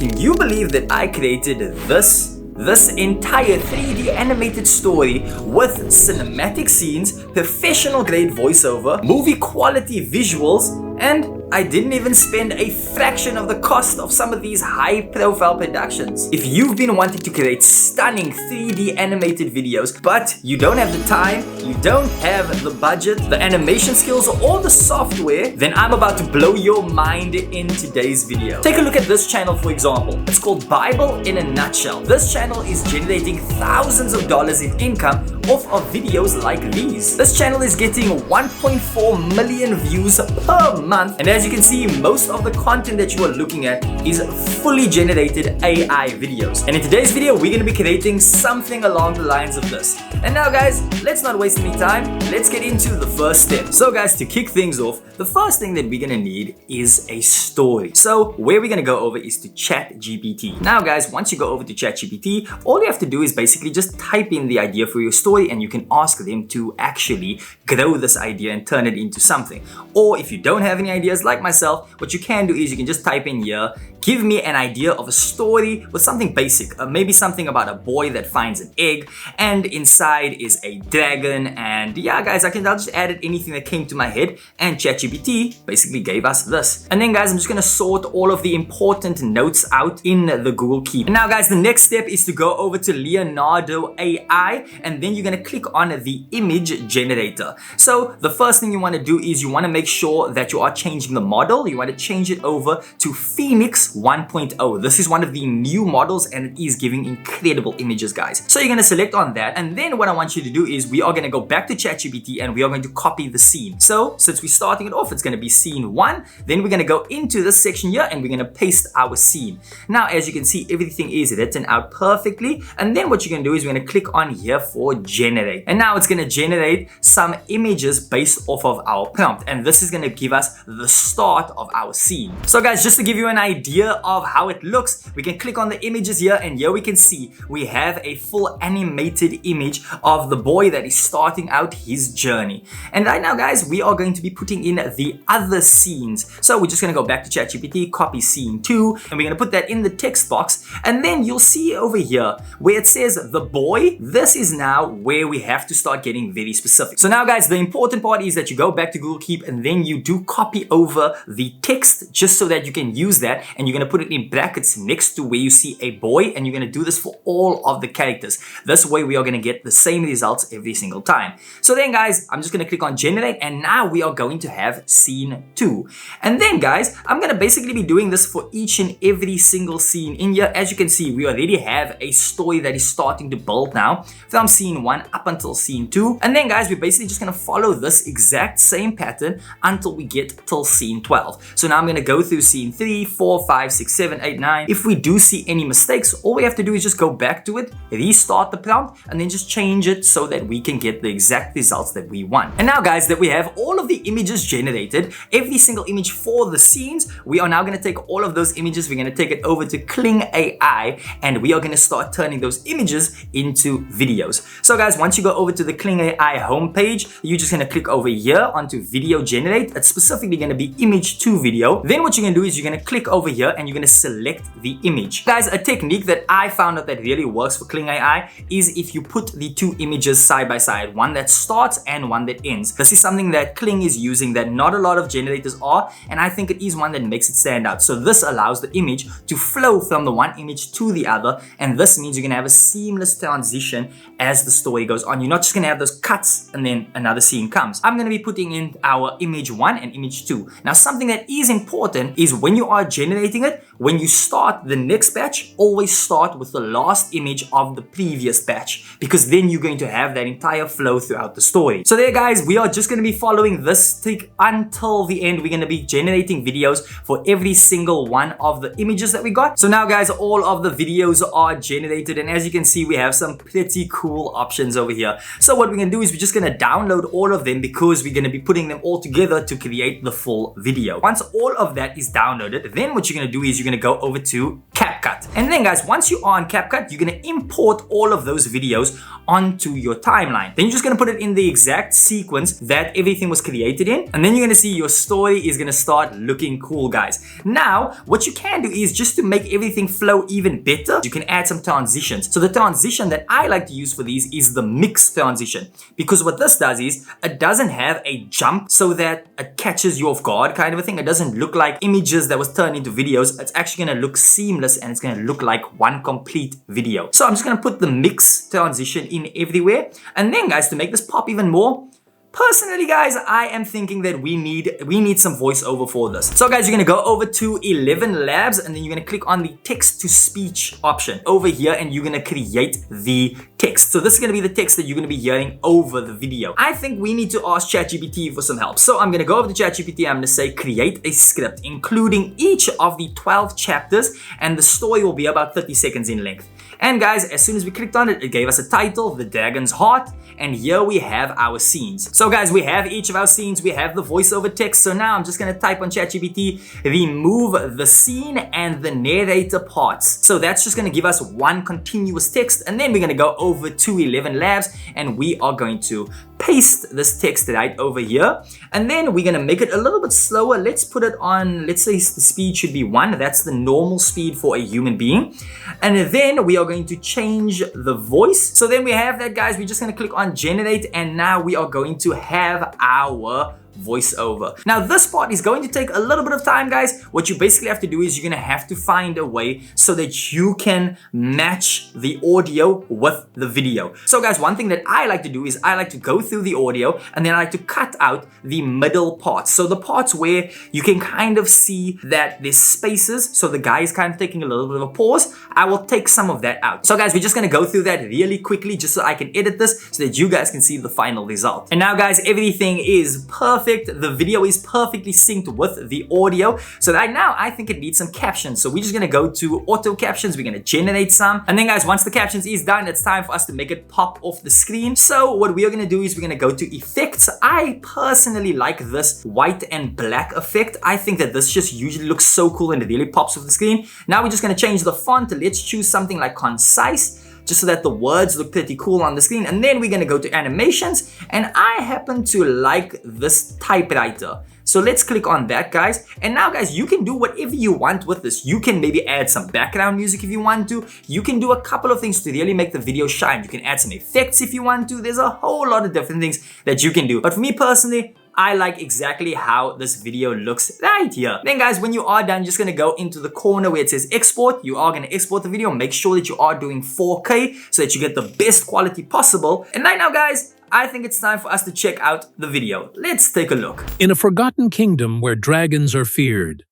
Can you believe that I created this entire 3D animated story with cinematic scenes, professional grade voiceover, movie quality visuals, and I didn't even spend a fraction of the cost of some of these high profile productions. If you've been wanting to create stunning 3D animated videos, but you don't have the time, you don't have the budget, the animation skills, or the software, then I'm about to blow your mind in today's video. Take a look at this channel, for example. It's called Bible in a Nutshell. This channel is generating thousands of dollars in income off of videos like these. This channel is getting 1.4 million views per month, and as you can see, most of the content that you are looking at is fully generated AI videos. And in today's video, we're going to be creating something along the lines of this. And now guys, let's not waste any time, let's get into the first step. So guys, to kick things off, the first thing that we're going to need is a story. So where we're going to go over is to ChatGPT. Now guys, once you go over to ChatGPT, all you have to do is basically just type in the idea for your story, and you can ask them to actually grow this idea and turn it into something. Or if you don't have any ideas like myself, what you can do is you can just type in here, give me an idea of a story with something basic, maybe something about a boy that finds an egg and inside is a dragon, and yeah guys, I'll just add anything that came to my head, and ChatGPT basically gave us this. And then guys, I'm just gonna sort all of the important notes out in the Google Keep. And now guys, the next step is to go over to Leonardo AI, and then you're gonna click on the image generator. So the first thing you want to do is you want to make sure that you are changing the model. You want to change it over to Phoenix 1.0. This is one of the new models, and it is giving incredible images, guys. So you're going to select on that, and then what I want you to do is we are going to go back to ChatGPT and we are going to copy the scene. So since we're starting it off, it's going to be scene 1. Then we're going to go into this section here and we're going to paste our scene. Now as you can see, everything is written out perfectly, and then what you're going to do is we're going to click on here for generate, and now it's going to generate some images based off of our prompt, and this is going to give us the start of our scene. So guys, just to give you an idea of how it looks, we can click on the images here, and here we can see we have a full animated image of the boy that is starting out his journey. And right now guys, we are going to be putting in the other scenes. So we're just going to go back to ChatGPT, copy scene 2, and we're going to put that in the text box, and then you'll see over here where it says the boy. This is now where we have to start getting very specific. So now guys, the important part is that you go back to Google Keep and then you do copy over the text just so that you can use that, and you're going to put it in brackets next to where you see a boy, and you're going to do this for all of the characters. This way we are going to get the same results every single time. So then guys, I'm just going to click on generate, and now we are going to have scene 2. And then guys, I'm going to basically be doing this for each and every single scene in here. As you can see, we already have a story that is starting to build now from scene 1 up until scene 2. And then guys, we're basically just going to follow this exact same pattern until we get till scene 12. So now I'm going to go through scene 3, 4, 5, 6, 7, 8, 9. If we do see any mistakes, all we have to do is just go back to it, restart the prompt, and then just change it so that we can get the exact results that we want. And now guys, that we have all of the images generated, every single image for the scenes, we are now going to take all of those images, we're going to take it over to Kling AI, and we are going to start turning those images into videos. So guys, once you go over to the Kling AI homepage, you're just going to click over here onto video generate. It's specifically going to be image to video. Then what you're going to do is you're going to click over here and you're going to select the image. Guys, a technique that I found out that really works for Kling AI is if you put the two images side by side, one that starts and one that ends. This is something that Kling is using that not a lot of generators are, and I think it is one that makes it stand out. So this allows the image to flow from the one image to the other, and this means you're going to have a seamless transition as the story goes on. You're not just going to have those cuts and then another scene comes. I'm going to be putting in our image 1 and image 2. Now something that is important is when you are generating it, when you start the next batch, always start with the last image of the previous batch, because then you're going to have that entire flow throughout the story. So there guys, we are just going to be following this trick until the end. We're going to be generating videos for every single one of the images that we got. So now guys, all of the videos are generated, and as you can see, we have some pretty cool options over here. So what we're going to do is we're just going to download all of them, because we're going to be putting them all together to create the full video. Once all of that is downloaded, then what you're going to do is you're going to go over to CapCut. And then guys, once you are on CapCut, you're going to import all of those videos onto your timeline. Then you're just going to put it in the exact sequence that everything was created in. And then you're going to see your story is going to start looking cool, guys. Now, what you can do is just to make everything flow even better, you can add some transitions. So the transition that I like to use for these is the mix transition. Because what this does is, it doesn't have a jump so that it catches you off guard kind of a thing. It doesn't look like images that was turned into videos. It's actually going to look seamless and it's going to look like one complete video. So I'm just going to put the mix transition in everywhere. And then guys, to make this pop even more, personally guys, I am thinking that we need some voiceover for this. So guys, you're gonna go over to 11 Labs and then you're gonna click on the text to speech option over here and you're gonna create the text. So this is gonna be the text that you're gonna be hearing over the video. I think we need to ask ChatGPT for some help. So I'm gonna go over to ChatGPT, I'm gonna say create a script including each of the 12 chapters and the story will be about 30 seconds in length. And guys, as soon as we clicked on it, it gave us a title, The Dragon's Heart, and here we have our scenes. So guys, we have each of our scenes, we have the voiceover text. So now I'm just gonna type on ChatGPT, remove the scene and the narrator parts. So that's just gonna give us one continuous text, and then we're gonna go over to 11 Labs and we are going to paste this text right over here. And then we're gonna make it a little bit slower. Let's put it on, let's say the speed should be 1. That's the normal speed for a human being. And then we are going to change the voice. So then we have that, guys. We're just gonna click on generate and now we are going to have our voiceover. Now this part is going to take a little bit of time, guys. What you basically have to do is you're gonna have to find a way so that you can match the audio with the video. So guys, one thing that I like to do is I like to go through the audio and then I like to cut out the middle parts. So the parts where you can kind of see that there's spaces, so the guy is kind of taking a little bit of a pause, I will take some of that out. So guys, we're just gonna go through that really quickly just so I can edit this so that you guys can see the final result. And now guys, everything is perfect. The video is perfectly synced with the audio. So right now, I think it needs some captions. So we're just gonna go to auto captions. We're gonna generate some. And then guys, once the captions is done, it's time for us to make it pop off the screen. So what we are gonna do is we're gonna go to effects. I personally like this white and black effect. I think that this just usually looks so cool and it really pops off the screen. Now we're just gonna change the font. Let's choose something like concise, just so that the words look pretty cool on the screen. And then we're gonna go to animations, and I happen to like this typewriter. So let's click on that, guys. And now guys, you can do whatever you want with this. You can maybe add some background music if you want to. You can do a couple of things to really make the video shine. You can add some effects if you want to. There's a whole lot of different things that you can do. But for me personally, I like exactly how this video looks right here. Then guys, when you are done, you're just gonna go into the corner where it says export. You are gonna export the video. Make sure that you are doing 4K so that you get the best quality possible. And right now guys, I think it's time for us to check out the video. Let's take a look. In a forgotten kingdom where dragons are feared,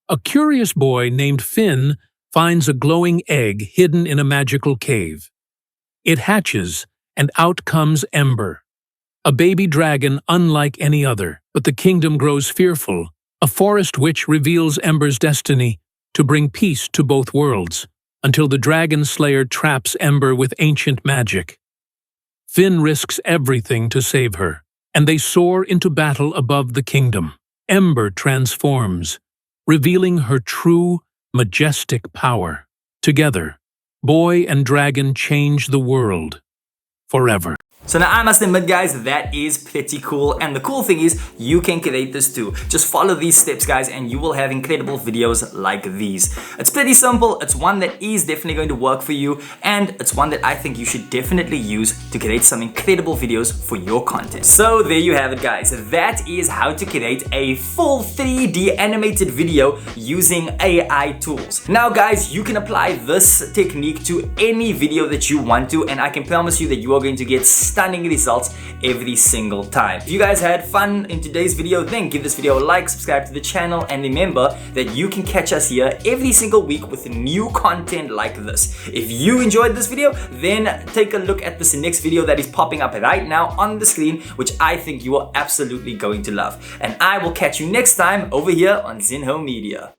a curious boy named Finn finds a glowing egg hidden in a magical cave. It hatches, and out comes Ember, a baby dragon unlike any other. But the kingdom grows fearful. A forest witch reveals Ember's destiny to bring peace to both worlds, until the dragon slayer traps Ember with ancient magic. Finn risks everything to save her, and they soar into battle above the kingdom. Ember transforms, revealing her true, majestic power. Together, boy and dragon change the world forever. So now I must admit guys, that is pretty cool, and the cool thing is you can create this too. Just follow these steps guys and you will have incredible videos like these. It's pretty simple, it's one that is definitely going to work for you, and it's one that I think you should definitely use to create some incredible videos for your content. So there you have it guys, that is how to create a full 3D animated video using AI tools. Now guys, you can apply this technique to any video that you want to, and I can promise you that you are going to get stunning results every single time. If you guys had fun in today's video, then give this video a like, subscribe to the channel, and remember that you can catch us here every single week with new content like this. If you enjoyed this video, then take a look at this next video that is popping up right now on the screen, which I think you are absolutely going to love. And I will catch you next time over here on Zinho Media.